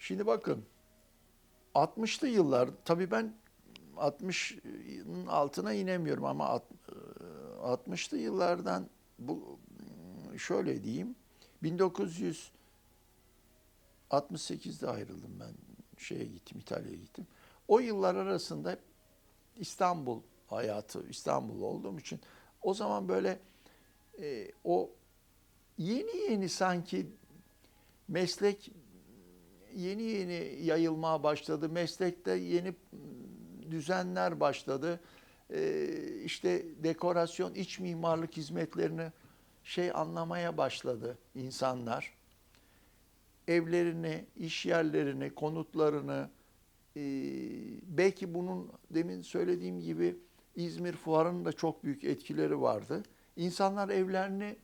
Şimdi bakın 60'lı yıllar tabii ben 60'ın altına inemiyorum ama 60'lı yıllardan bu şöyle diyeyim 1968'de ayrıldım ben şeye gittim İtalya'ya gittim. O yıllar arasında İstanbul hayatı İstanbul olduğum için o zaman böyle o yeni yeni sanki meslek yeni yeni yayılmaya başladı. Meslekte yeni düzenler başladı. İşte dekorasyon, iç mimarlık hizmetlerini anlamaya başladı insanlar. Evlerini, iş yerlerini, konutlarını, e, belki bunun demin söylediğim gibi İzmir Fuarı'nın da çok büyük etkileri vardı. İnsanlar evlerini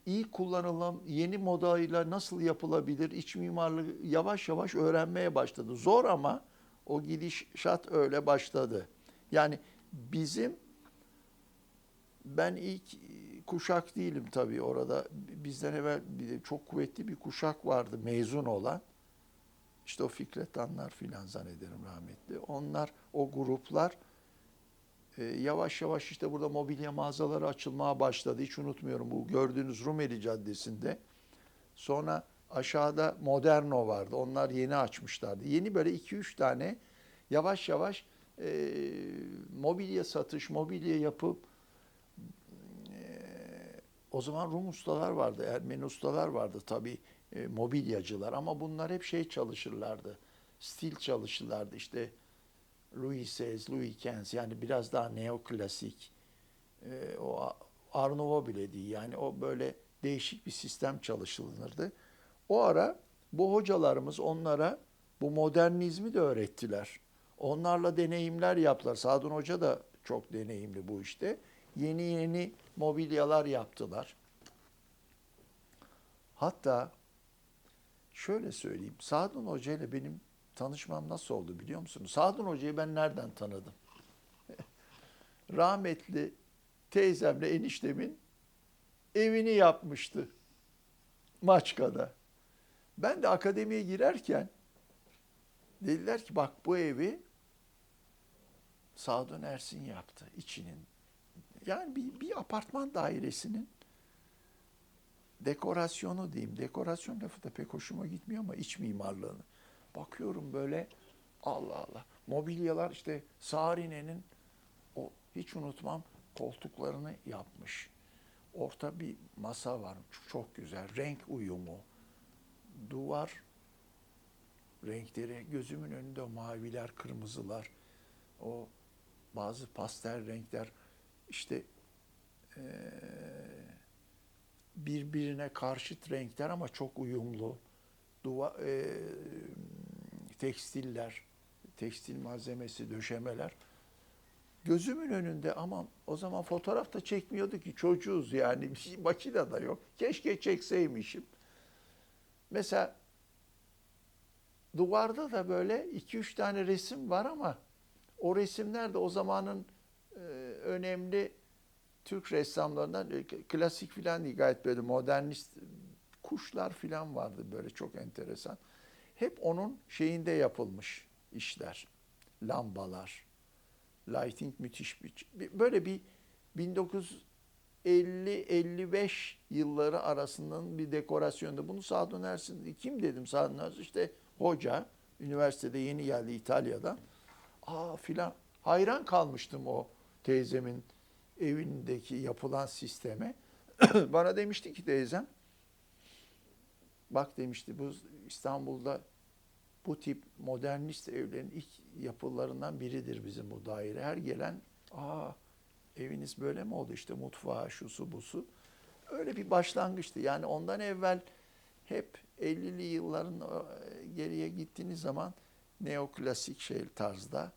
iyi kullanılan yeni modayla nasıl yapılabilir, iç mimarlığı yavaş yavaş öğrenmeye başladı. Zor ama o gidişat öyle başladı. Yani bizim, ben ilk kuşak değilim tabii orada. Bizden evvel çok kuvvetli bir kuşak vardı mezun olan. İşte o Fikret Anlar filan zannederim rahmetli. Onlar, o gruplar yavaş yavaş işte burada mobilya mağazaları açılmaya başladı. Hiç unutmuyorum bu gördüğünüz Rumeli Caddesi'nde. Sonra aşağıda Moderno vardı. Onlar yeni açmışlardı. Yeni böyle iki üç tane yavaş yavaş mobilya satış, mobilya yapıp o zaman Rum ustalar vardı, Ermeni ustalar vardı tabii, mobilyacılar ama bunlar hep çalışırlardı. Stil çalışırlardı işte Louis XVI, Louis XV yani biraz daha neoklasik. O Art Nouveau bile değil yani o böyle değişik bir sistem çalışılırdı. O ara bu hocalarımız onlara bu modernizmi de öğrettiler. Onlarla deneyimler yaptılar. Sadun Hoca da çok deneyimli bu işte. Yeni yeni mobilyalar yaptılar. Hatta şöyle söyleyeyim. Sadun Hoca ile benim tanışmam nasıl oldu biliyor musunuz? Sadun Hoca'yı ben nereden tanıdım? Rahmetli teyzemle eniştemin evini yapmıştı Maçka'da. Ben de akademiye girerken dediler ki bak bu evi Sadun Ersin yaptı içinin. Yani bir apartman dairesinin dekorasyonu diyeyim. Dekorasyon lafı da pek hoşuma gitmiyor ama iç mimarlığını. Bakıyorum böyle Allah Allah. Mobilyalar işte Sarine'nin o hiç unutmam koltuklarını yapmış. Orta bir masa var. Çok güzel. Renk uyumu. Duvar renkleri gözümün önünde o maviler, kırmızılar. O bazı pastel renkler işte eee, birbirine karşıt renkler ama çok uyumlu. Duva, tekstiller, tekstil malzemesi, döşemeler. Gözümün önünde ama o zaman fotoğraf da çekmiyordu ki çocuğuz yani bir makine de yok. Keşke çekseymişim. Mesela duvarda da böyle iki üç tane resim var ama o resimler de o zamanın önemli Türk ressamlarından klasik filan değil gayet böyle modernist kuşlar filan vardı böyle çok enteresan. Hep onun şeyinde yapılmış işler. Lambalar, lighting müthiş böyle bir 1950-55 yılları arasının bir dekorasyonda. Bunu Sadun Ersin, kim dedim Sadun Ersin? İşte hoca, üniversitede yeni geldi İtalya'dan. Aa filan hayran kalmıştım o teyzemin evindeki yapılan sisteme. Bana demişti ki teyzem, bak demişti bu İstanbul'da bu tip modernist evlerin ilk yapılarından biridir bizim bu daire. Her gelen eviniz böyle mi oldu işte mutfağı şusu busu. Öyle bir başlangıçtı. Yani ondan evvel hep 50'li yılların geriye gittiğiniz zaman neoklasik tarzda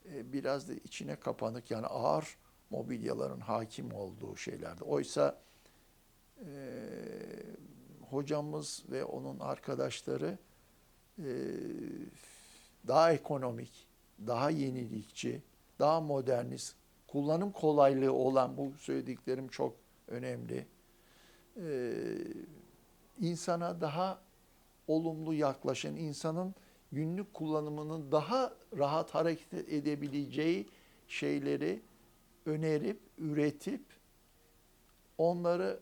biraz da içine kapanık yani ağır mobilyaların hakim olduğu şeylerde. Oysa e, hocamız ve onun arkadaşları e, daha ekonomik, daha yenilikçi, daha modernist, kullanım kolaylığı olan bu söylediklerim çok önemli. Ee, insana daha olumlu yaklaşan, insanın günlük kullanımının daha rahat hareket edebileceği şeyleri önerip, üretip onları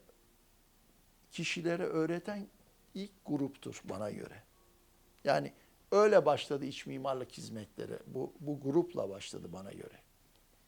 kişilere öğreten ilk gruptur bana göre. Yani öyle başladı iç mimarlık hizmetleri. Bu grupla başladı bana göre.